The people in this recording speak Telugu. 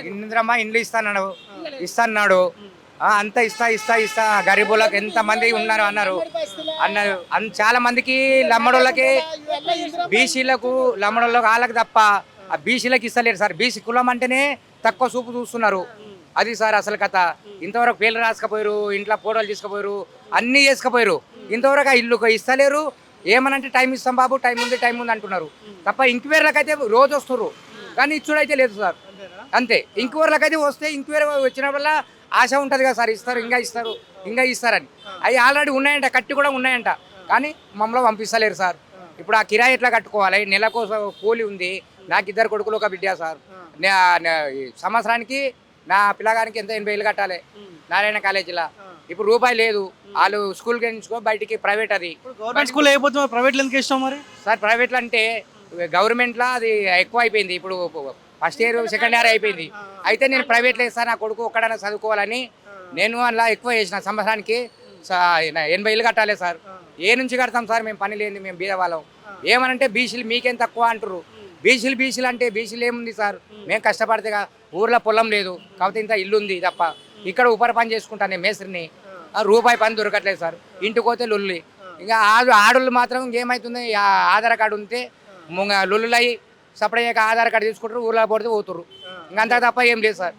ఇంద్రమ్మ ఇండ్లు ఇస్తాన్నాడు అంత ఇస్తా గరీబులకు ఎంతమంది ఉన్నారు అన్నారు చాలా మందికి లమ్మడోళ్ళకి బీసీలకు లమ్మడోళ్ళకి వాళ్ళకి తప్ప ఆ బీసీలకు ఇస్తలేరు సార్. బీసీ కులం అంటేనే తక్కువ చూపు చూస్తున్నారు. అది సార్ అసలు కథ. ఇంతవరకు పేర్లు రాసుకపోయారు, ఇంట్లో ఫోటోలు తీసుకుపోయారు, అన్నీ చేసుకుపోయారు. ఇంతవరకు ఆ ఇల్లు ఇస్తలేరు. ఏమనంటే టైం ఇస్తాం బాబు, టైం ఉంది అంటున్నారు తప్ప ఇంక్వైరీలకు అయితే రోజు వస్తున్నారు కానీ ఇచ్చుడైతే లేదు సార్. అంతే. ఇంక్వైరీలకు అయితే వస్తే ఇంక్వైరీ వచ్చినప్పుడల్లా ఆశ ఉంటుంది కదా సార్, ఇంకా ఇస్తారని. అవి ఆల్రెడీ ఉన్నాయంట, కట్టి కూడా ఉన్నాయంట కానీ మమ్మల్ని పంపిస్తలేరు సార్. ఇప్పుడు ఆ కిరాయి ఎట్లా కట్టుకోవాలి? నెలకు కూలి ఉంది. నాకు 2 కొడుకులు 1 బిడ్డ సార్. సంవత్సరానికి నా పిల్లగానికి ఎంత 80,000 కట్టాలి నారాయణ కాలేజీలో. ఇప్పుడు రూపాయి లేదు. వాళ్ళు స్కూల్కి ఎంచుకో బయటికి ప్రైవేట్. అది గవర్నమెంట్ స్కూల్ అయిపోతుంది, ప్రైవేట్లో ఎందుకు ఇష్టం మరి సార్? ప్రైవేట్లో అంటే గవర్నమెంట్లో అది ఎక్కువ అయిపోయింది. ఇప్పుడు ఫస్ట్ ఇయర్ సెకండ్ ఇయర్ అయిపోయింది. అయితే నేను ప్రైవేట్లో ఇస్తాను, నా కొడుకు ఒక్కడైనా చదువుకోవాలని నేను అలా ఎక్కువ చేసిన. సంవత్సరానికి 80,000 కట్టాలి సార్. ఏ నుంచి కడతాం సార్? మేము పని లేని, మేము బీదవాళ్ళం. ఏమనంటే బీసీలు మీకేం తక్కువ అంటారు. బీసీలు అంటే బీసీలు ఏముంది సార్? మేము కష్టపడితే ఊర్లో పొలం లేదు కాబట్టి ఇంత ఇల్లు ఉంది తప్ప ఇక్కడ ఉపరి పని చేసుకుంటాను నేను మేస్త్రిని. రూపాయి పని దొరకట్లేదు సార్. ఇంటికి పోతే లొల్లి. ఇంకా ఆడోళ్ళు మాత్రం ఏమవుతుంది, ఆధార్ కార్డు ఉంటే లొల్లులు అయ్యి సపరేట్గా ఆధార్ కార్డు తీసుకుంటారు, ఊర్లో పడితే పోతుర్రు. ఇంకా అంతా తప్ప ఏం లేదు సార్.